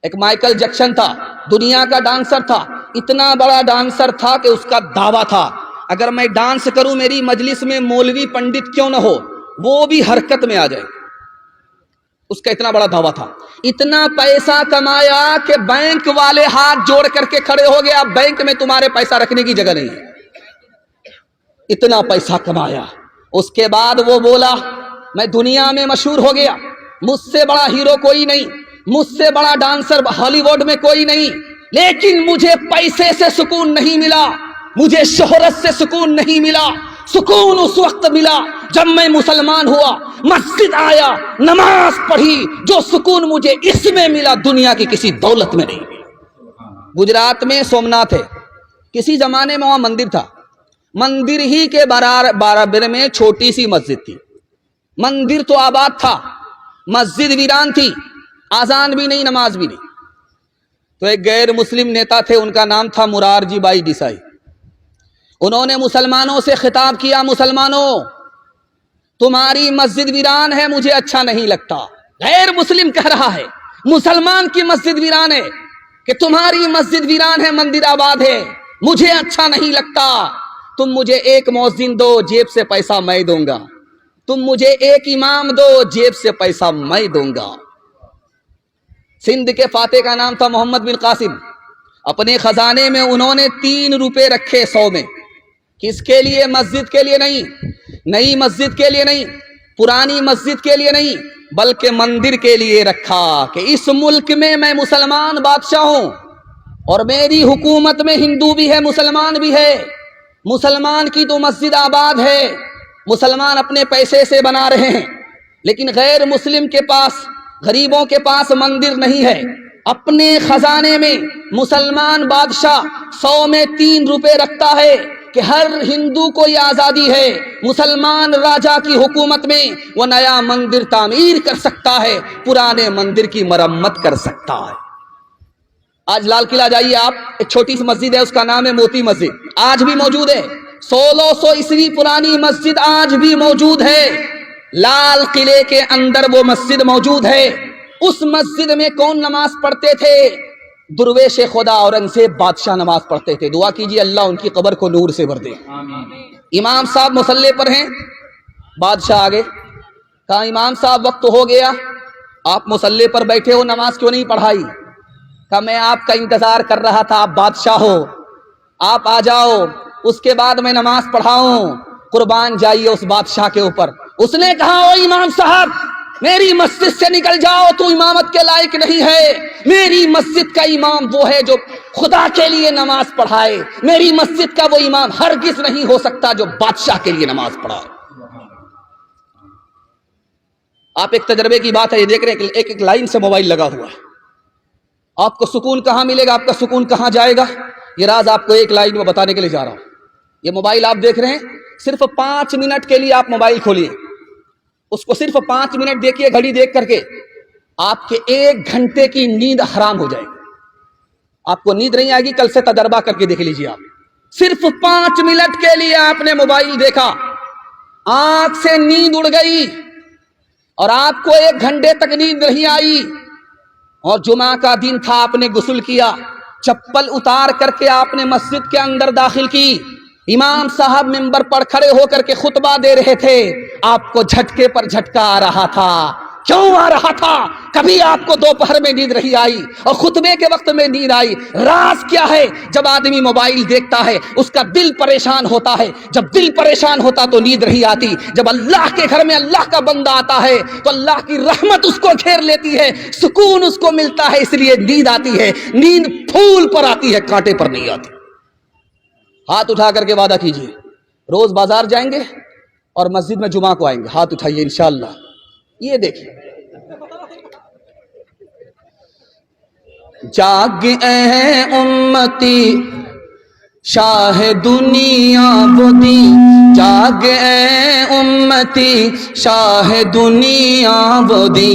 ایک Michael Jackson تھا، دنیا کا ڈانسر تھا، اتنا بڑا ڈانسر تھا کہ اس کا دعویٰ تھا اگر میں ڈانس کروں میری مجلس میں مولوی پنڈت کیوں نہ ہو وہ بھی حرکت میں آ جائے. اس کا اتنا بڑا دعویٰ تھا. اتنا پیسہ کمایا کہ بینک والے ہاتھ جوڑ کر کے کھڑے ہو گئے، اب بینک میں تمہارے پیسہ رکھنے کی جگہ نہیں ہے. اتنا پیسہ کمایا. اس کے بعد وہ بولا میں دنیا میں مشہور ہو گیا، مجھ سے بڑا ہیرو کوئی نہیں، مجھ سے بڑا ڈانسر ہالی ووڈ میں کوئی نہیں، لیکن مجھے پیسے سے سکون نہیں ملا، مجھے شہرت سے سکون نہیں ملا. سکون اس وقت ملا جب میں مسلمان ہوا، مسجد آیا، نماز پڑھی. جو سکون مجھے اس میں ملا دنیا کی کسی دولت میں نہیں ملا. گجرات میں سومناتھ ہے، کسی زمانے میں وہاں مندر تھا، مندر ہی کے برابر میں چھوٹی سی مسجد تھی. مندر تو آباد تھا، مسجد ویران تھی، آذان بھی نہیں، نماز بھی نہیں. تو ایک غیر مسلم نیتا تھے، ان کا نام تھا مرارجی بھائی دیسائی. انہوں نے مسلمانوں سے خطاب کیا، مسلمانوں تمہاری مسجد ویران ہے، مجھے اچھا نہیں لگتا. غیر مسلم کہہ رہا ہے، مسلمان کی مسجد ویران ہے کہ تمہاری مسجد ویران ہے، مندر آباد ہے، مجھے اچھا نہیں لگتا. تم مجھے ایک مؤذن دو، جیب سے پیسہ میں دوں گا. تم مجھے ایک امام دو، جیب سے پیسہ میں دوں گا. سندھ کے فاتح کا نام تھا محمد بن قاسم. اپنے خزانے میں انہوں نے 3 روپے رکھے 100 میں. کس کے لیے؟ مسجد کے لیے نہیں، نئی مسجد کے لیے نہیں، پرانی مسجد کے لیے نہیں، بلکہ مندر کے لیے رکھا کہ اس ملک میں میں مسلمان بادشاہ ہوں اور میری حکومت میں ہندو بھی ہے، مسلمان بھی ہے. مسلمان کی تو مسجد آباد ہے، مسلمان اپنے پیسے سے بنا رہے ہیں، لیکن غیر مسلم کے پاس، غریبوں کے پاس مندر نہیں ہے. اپنے خزانے میں مسلمان بادشاہ 100 میں 3 روپے رکھتا ہے کہ ہر ہندو کو یہ آزادی ہے، مسلمان راجا کی حکومت میں وہ نیا مندر تعمیر کر سکتا ہے، پرانے مندر کی مرمت کر سکتا ہے. آج لال قلعہ جائیے آپ، ایک چھوٹی سی مسجد ہے، اس کا نام ہے موتی مسجد، آج بھی موجود ہے. 1600 عیسوی پرانی مسجد آج بھی موجود ہے. لال قلعے کے اندر وہ مسجد موجود ہے. اس مسجد میں کون نماز پڑھتے تھے؟ درویش خدا اورنگزیب بادشاہ نماز پڑھتے تھے. دعا کیجیے اللہ ان کی قبر کو نور سے بھر دے. امام صاحب مصلی پر ہیں، بادشاہ آگے کہا امام صاحب وقت ہو گیا، آپ مصلی پر بیٹھے ہو، نماز کیوں نہیں پڑھائی؟ کہا میں آپ کا انتظار کر رہا تھا، آپ بادشاہ ہو، آپ آ جاؤ، اس کے بعد میں نماز پڑھاؤں. قربان جائیے اس بادشاہ کے اوپر. اس نے کہا او امام صاحب میری مسجد سے نکل جاؤ، تو امامت کے لائق نہیں ہے. میری مسجد کا امام وہ ہے جو خدا کے لیے نماز پڑھائے، میری مسجد کا وہ امام ہرگز نہیں ہو سکتا جو بادشاہ کے لیے نماز پڑھائے. آپ ایک تجربے کی بات ہے، یہ دیکھ رہے ہیں ایک لائن سے موبائل لگا ہوا ہے. آپ کو سکون کہاں ملے گا، آپ کا سکون کہاں جائے گا، یہ راز آپ کو ایک لائن میں بتانے کے لیے جا رہا ہوں. یہ موبائل آپ دیکھ رہے ہیں، صرف 5 منٹ کے لیے آپ موبائل کھولیے، اس کو صرف 5 منٹ دیکھیے گھڑی دیکھ کر کے، آپ کے 1 گھنٹے کی نیند حرام ہو جائے گی. آپ کو نیند نہیں آئے گی، کل سے تجربہ کر کے دیکھ لیجیے. آپ صرف 5 منٹ کے لیے آپ نے موبائل دیکھا، آنکھ سے نیند اڑ گئی اور آپ کو 1 گھنٹے تک نیند نہیں آئی. اور جمعہ کا دن تھا، آپ نے غسل کیا، چپل اتار کر کے آپ نے مسجد کے اندر داخل کی. امام صاحب منبر پر کھڑے ہو کر کے خطبہ دے رہے تھے، آپ کو جھٹکے پر جھٹکا آ رہا تھا. کیوں آ رہا تھا؟ کبھی آپ کو دوپہر میں نیند نہیں آئی اور خطبے کے وقت میں نیند آئی. راز کیا ہے؟ جب آدمی موبائل دیکھتا ہے اس کا دل پریشان ہوتا ہے، جب دل پریشان ہوتا تو نیند نہیں آتی. جب اللہ کے گھر میں اللہ کا بندہ آتا ہے تو اللہ کی رحمت اس کو گھیر لیتی ہے، سکون اس کو ملتا ہے، اس لیے نیند آتی ہے. نیند پھول پر آتی ہے، کانٹے پر نہیں آتی. ہاتھ اٹھا کر کے وعدہ کیجئے، روز بازار جائیں گے اور مسجد میں جمعہ کو آئیں گے. ہاتھ اٹھائیے انشاءاللہ. یہ دیکھیں، جاگ اے امتی شاہ دنیا بدی، جاگ اے امتی شاہ دنیا بدی،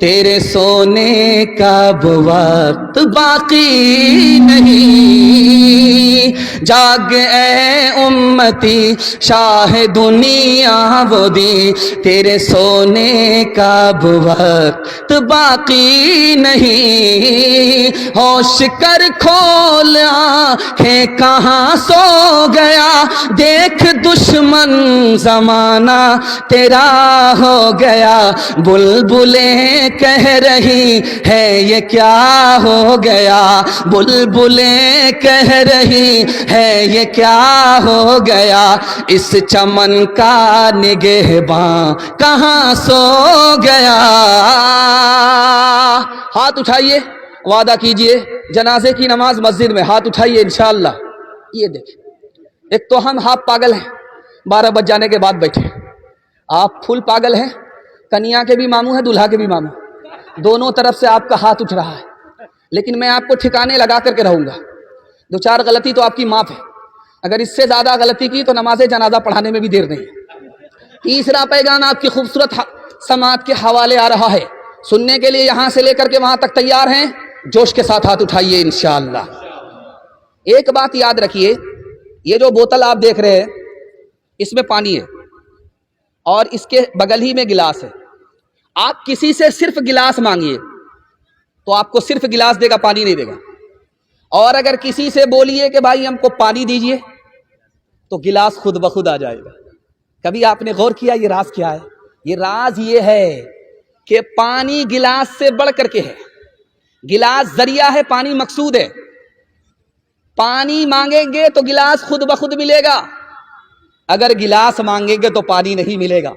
تیرے سونے کا اب وقت باقی نہیں، جاگ اے امتی شاہ دنیا وہ دی، تیرے سونے کا اب وقت باقی نہیں، ہوش کر کھول آنکھیں کہاں سو گیا، دیکھ دشمن زمانہ تیرا ہو گیا، بلبلیں کہہ رہی ہے یہ کیا ہو گیا، بلبلیں کہہ رہی ہے یہ کیا ہو گیا، اس چمن کا نگہباں کہاں سو گیا۔ ہاتھ اٹھائیے، وعدہ کیجئے جنازے کی نماز مسجد میں، ہاتھ اٹھائیے انشاءاللہ۔ یہ دیکھیں، ایک تو ہم ہاف پاگل ہیں، 12 بج جانے کے بعد بیٹھے، آپ فل پاگل ہیں، کنیا کے بھی ماموں ہیں دلہا کے بھی ماموں، دونوں طرف سے آپ کا ہاتھ اٹھ رہا ہے، لیکن میں آپ کو ٹھکانے لگا کر کے رہوں گا، 2-4 غلطی تو آپ کی معاف ہے، اگر اس سے زیادہ غلطی کی تو نماز جنازہ پڑھانے میں بھی دیر نہیں۔ تیسرا پیغام آپ کی خوبصورت سماعت کے حوالے آ رہا ہے، سننے کے لیے یہاں سے لے کر کے وہاں تک تیار ہیں؟ جوش کے ساتھ ہاتھ اٹھائیے انشاءاللہ۔ ایک بات یاد رکھیے، یہ جو بوتل آپ دیکھ رہے ہیں اس میں پانی ہے اور اس کے بغل ہی میں گلاس ہے، آپ کسی سے صرف گلاس مانگیے تو آپ کو صرف گلاس دے گا، پانی نہیں دے گا، اور اگر کسی سے بولیے کہ بھائی ہم کو پانی دیجئے تو گلاس خود بخود آ جائے گا۔ کبھی آپ نے غور کیا یہ راز کیا ہے؟ یہ راز یہ ہے کہ پانی گلاس سے بڑھ کر کے ہے، گلاس ذریعہ ہے، پانی مقصود ہے، پانی مانگیں گے تو گلاس خود بخود ملے گا، اگر گلاس مانگیں گے تو پانی نہیں ملے گا۔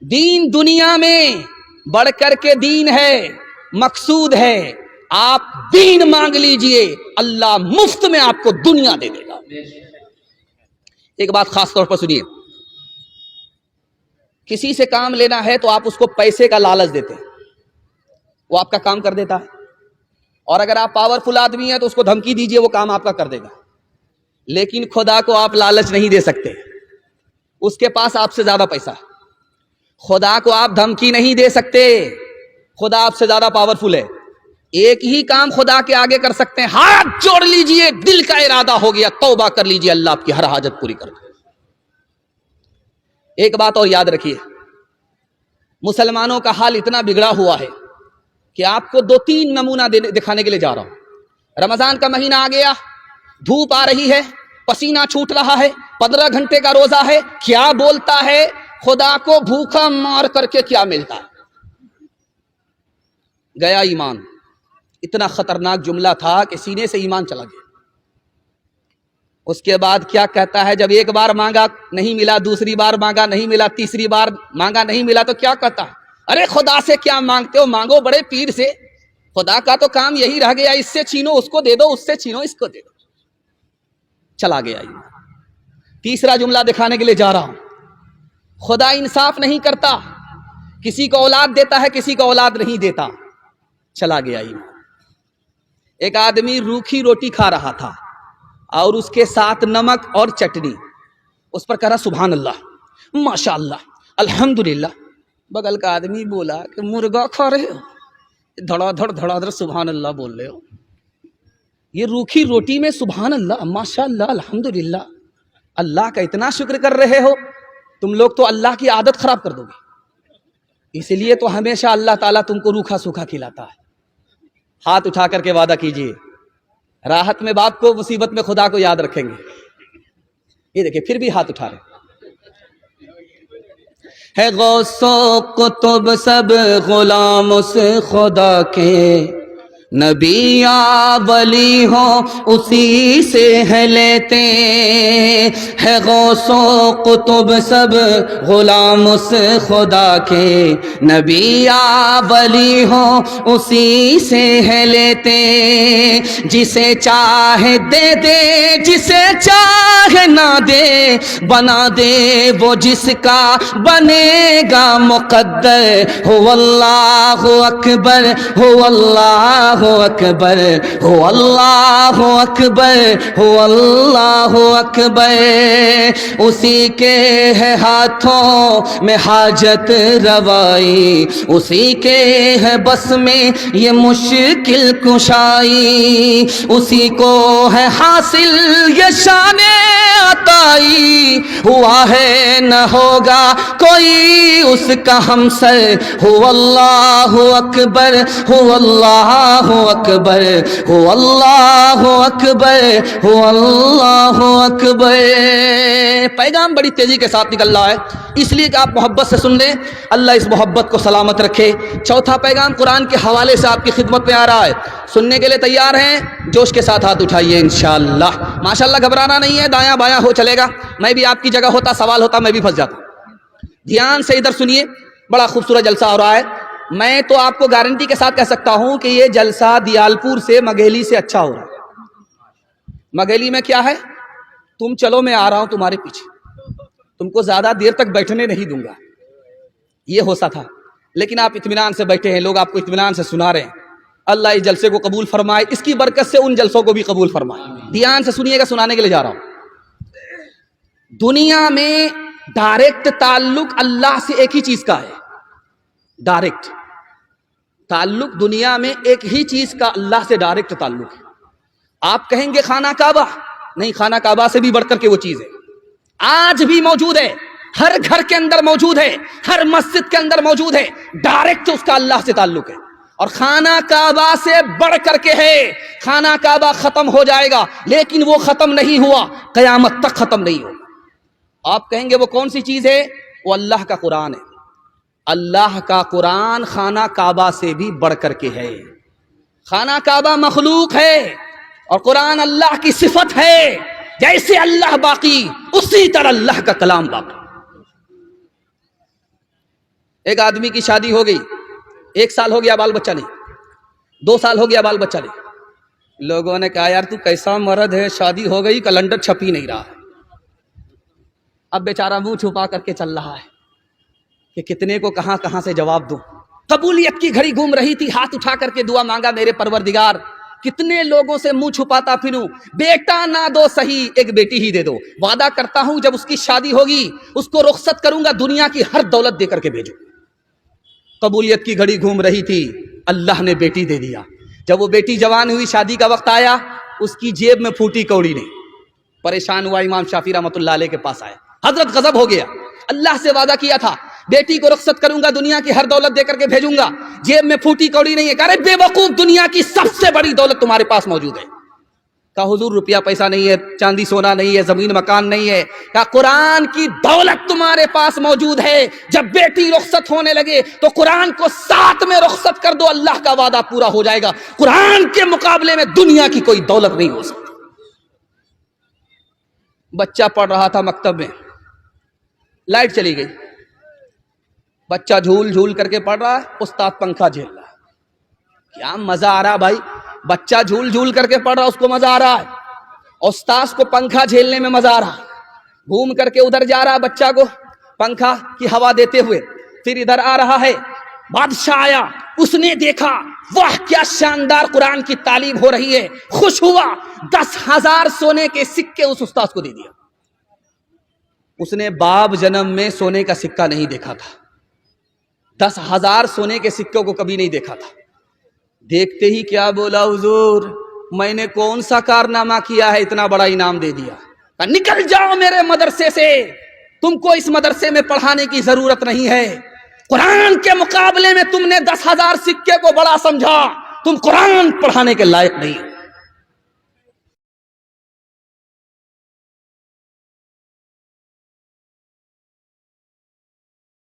دین دنیا میں بڑھ کر کے دین ہے، مقصود ہے، آپ دین مانگ لیجئے، اللہ مفت میں آپ کو دنیا دے دے گا۔ ایک بات خاص طور پر سنیے، کسی سے کام لینا ہے تو آپ اس کو پیسے کا لالچ دیتے ہیں، وہ آپ کا کام کر دیتا ہے، اور اگر آپ پاورفل آدمی ہیں تو اس کو دھمکی دیجئے وہ کام آپ کا کر دے گا، لیکن خدا کو آپ لالچ نہیں دے سکتے، اس کے پاس آپ سے زیادہ پیسہ، خدا کو آپ دھمکی نہیں دے سکتے، خدا آپ سے زیادہ پاورفل ہے، ایک ہی کام خدا کے آگے کر سکتے ہیں، ہاتھ جوڑ لیجئے، دل کا ارادہ ہو گیا، توبہ کر لیجئے، اللہ آپ کی ہر حاجت پوری کر دے۔ ایک بات اور یاد رکھیے، مسلمانوں کا حال اتنا بگڑا ہوا ہے کہ آپ کو 2-3 نمونہ دکھانے کے لیے جا رہا ہوں۔ رمضان کا مہینہ آ گیا، دھوپ آ رہی ہے، پسینہ چھوٹ رہا ہے، 15 گھنٹے کا روزہ ہے، کیا بولتا ہے خدا کو بھوکا مار کر کے کیا ملتا ہے؟ گیا ایمان۔ اتنا خطرناک جملہ تھا کہ سینے سے ایمان چلا گیا۔ اس کے بعد کیا کہتا ہے؟ جب ایک بار مانگا نہیں ملا، دوسری بار مانگا نہیں ملا، تیسری بار مانگا نہیں ملا تو کیا کہتا ہے؟ ارے خدا سے کیا مانگتے ہو، مانگو بڑے پیر سے، خدا کا تو کام یہی رہ گیا، اس سے چھینو اس کو دے دو، اس سے چھینو اس کو دے دو۔ چلا گیا ایمان۔ تیسرا جملہ دکھانے کے لیے جا رہا ہوں، خدا انصاف نہیں کرتا، کسی کو اولاد دیتا ہے، کسی کو اولاد نہیں دیتا۔ چلا گیا ایمان۔ ایک آدمی روکھی روٹی کھا رہا تھا اور اس کے ساتھ نمک اور چٹنی، اس پر کہا سبحان اللہ، ماشاء اللہ، الحمدللہ۔ بغل کا آدمی بولا کہ مرغا کھا رہے ہو، دھڑا دھڑ سبحان اللہ بول رہے ہو، یہ روکھی روٹی میں سبحان اللہ، ماشاء اللہ، الحمدللہ، اللہ کا اتنا شکر کر رہے ہو، تم لوگ تو اللہ کی عادت خراب کر دو گے، اس لیے تو ہمیشہ اللہ تعالیٰ تم کو روکھا سوکھا کھلاتا ہے۔ ہاتھ اٹھا کر کے وعدہ کیجئے، راحت میں باپ کو، مصیبت میں خدا کو یاد رکھیں گے۔ یہ دیکھیں پھر بھی ہاتھ اٹھا رہے ہے، غوث و قطب سب غلام اس خدا کے، نبی یا ولی ہو اسی سے ہے لیتے ہے، غوث و قطب سب غلام اس خدا کے، نبی یا ولی ہو اسی سے ہے لیتے، جسے چاہے دے دے، جسے چاہے راہ نہ دے بنا دے وہ جس کا بنے گا مقدر ہو اللہ اکبر ہو اللہ اکبر ہو اللہ اکبر ہو اللہ اکبر اسی کے ہے ہاتھوں میں حاجت روائی اسی کے ہے بس میں یہ مشکل کشائی اسی کو ہے حاصل یہ شان عطائی ہوا ہے نہ ہوگا کوئی اس کا ہمسر ہو اللہ اکبر ہو اللہ اکبر ہو اللہ اکبر ہو اللہ اکبر۔ پیغام بڑی تیزی کے ساتھ نکل رہا ہے اس لیے کہ آپ محبت سے سن لیں، اللہ اس محبت کو سلامت رکھے۔ چوتھا پیغام قرآن کے حوالے سے آپ کی خدمت میں آ رہا ہے، سننے کے لیے تیار ہیں؟ جوش کے ساتھ ہاتھ اٹھائیے انشاءاللہ۔ ماشاءاللہ گھبرانا نہیں ہے، دایاں بایاں ہو چلے گا، میں بھی آپ کی جگہ ہوتا سوال ہوتا میں بھی پھنس جاتا۔ دھیان سے ادھر سنیے، بڑا خوبصورت جلسہ ہو رہا ہے۔ میں تو آپ کو گارنٹی کے ساتھ کہہ سکتا ہوں کہ یہ جلسہ دیالپور سے مگھیلی سے اچھا ہو رہا ہے۔ مگھیلی میں کیا ہے، تم چلو میں آ رہا ہوں تمہارے پیچھے، تم کو زیادہ دیر تک بیٹھنے نہیں دوں گا، یہ ہو سا تھا، لیکن آپ اطمینان سے بیٹھے ہیں، لوگ آپ کو اطمینان سے سنا رہے ہیں۔ اللہ اس جلسے کو قبول فرمائے، اس کی برکت سے ان جلسوں کو بھی قبول فرمائے۔ دھیان سے سنیے گا، سنانے کے لیے جا رہا ہوں۔ دنیا میں ڈائریکٹ تعلق اللہ سے ایک ہی چیز کا ہے، ڈائریکٹ تعلق دنیا میں ایک ہی چیز کا اللہ سے ڈائریکٹ تعلق ہے۔ آپ کہیں گے خانہ کعبہ، نہیں، خانہ کعبہ سے بھی بڑھ کر کے وہ چیز ہے، آج بھی موجود ہے، ہر گھر کے اندر موجود ہے، ہر مسجد کے اندر موجود ہے، ڈائریکٹ اس کا اللہ سے تعلق ہے، اور خانہ کعبہ سے بڑھ کر کے ہے۔ خانہ کعبہ ختم ہو جائے گا لیکن وہ ختم نہیں ہوا، قیامت تک ختم نہیں ہوگا۔ آپ کہیں گے وہ کون سی چیز ہے؟ وہ اللہ کا قرآن ہے۔ اللہ کا قرآن خانہ کعبہ سے بھی بڑھ کر کے ہے۔ خانہ کعبہ مخلوق ہے اور قرآن اللہ کی صفت ہے، جیسے اللہ باقی اسی طرح اللہ کا کلام باقی۔ ایک آدمی کی شادی ہو گئی، 1 سال ہو گیا بال بچہ نہیں، 2 سال ہو گیا بال بچہ نہیں، لوگوں نے کہا یار تو کیسا مرد ہے، شادی ہو گئی کیلنڈر چھپ ہی نہیں رہا ہے۔ اب بیچارہ منہ چھپا کر کے چل رہا ہے کہ کتنے کو کہاں کہاں سے جواب دوں۔ قبولیت کی گھڑی گھوم رہی تھی، ہاتھ اٹھا کر کے دعا مانگا، میرے پروردگار کتنے لوگوں سے منہ چھپاتا پھروں، بیٹا نہ دو صحیح ایک بیٹی ہی دے دو، وعدہ کرتا ہوں جب اس کی شادی ہوگی اس کو رخصت کروں گا، دنیا کی ہر دولت دے کر کے بھیجوں۔ قبولیت کی گھڑی گھوم رہی تھی، اللہ نے بیٹی دے دیا۔ جب وہ بیٹی جوان ہوئی، شادی کا وقت آیا، اس کی جیب میں پھوٹی کوڑی نہیں، پریشان ہوا، امام شافعی رحمۃ اللہ علیہ کے پاس آیا، حضرت غضب ہو گیا، اللہ سے وعدہ کیا تھا بیٹی کو رخصت کروں گا، دنیا کی ہر دولت دے کر کے بھیجوں گا، جیب میں پھوٹی کوڑی نہیں ہے۔ کہا رے بے وقوف، دنیا کی سب سے بڑی دولت تمہارے پاس موجود ہے۔ کہا حضور روپیہ پیسہ نہیں ہے، چاندی سونا نہیں ہے، زمین مکان نہیں ہے۔ کہا قرآن کی دولت تمہارے پاس موجود ہے، جب بیٹی رخصت ہونے لگے تو قرآن کو ساتھ میں رخصت کر دو، اللہ کا وعدہ پورا ہو جائے گا۔ قرآن کے مقابلے میں دنیا کی کوئی دولت نہیں ہو سکتی۔ بچہ پڑھ رہا تھا مکتب میں، لائٹ چلی گئی، بچہ جھول جھول کر کے پڑھ رہا ہے، استاد پنکھا جھیل رہا ہے۔ کیا مزہ آ رہا بھائی، بچہ جھول جھول کر کے پڑھ رہا، اس کو مزہ آ رہا ہے، استاد کو پنکھا جھیلنے میں مزہ آ رہا ہے۔ گھوم کر کے ادھر جا رہا ہے بچہ کو پنکھا کی ہوا دیتے ہوئے، پھر ادھر آ رہا ہے، بادشاہ آیا، اس نے دیکھا واہ کیا شاندار قرآن کی تعلیم ہو رہی ہے، خوش ہوا، 10,000 سونے کے سکے اس استاد کو دے دیا۔ اس نے باب جنم میں سونے کا سکہ نہیں دیکھا تھا، 10,000 سونے کے سکوں کو کبھی نہیں دیکھا تھا۔ دیکھتے ہی کیا بولا، حضور میں نے کون سا کارنامہ کیا ہے اتنا بڑا انعام دے دیا؟ کہا نکل جاؤ میرے مدرسے سے، تم کو اس مدرسے میں پڑھانے کی ضرورت نہیں ہے، قرآن کے مقابلے میں تم نے 10,000 سکے کو بڑا سمجھا، تم قرآن پڑھانے کے لائق نہیں ہو۔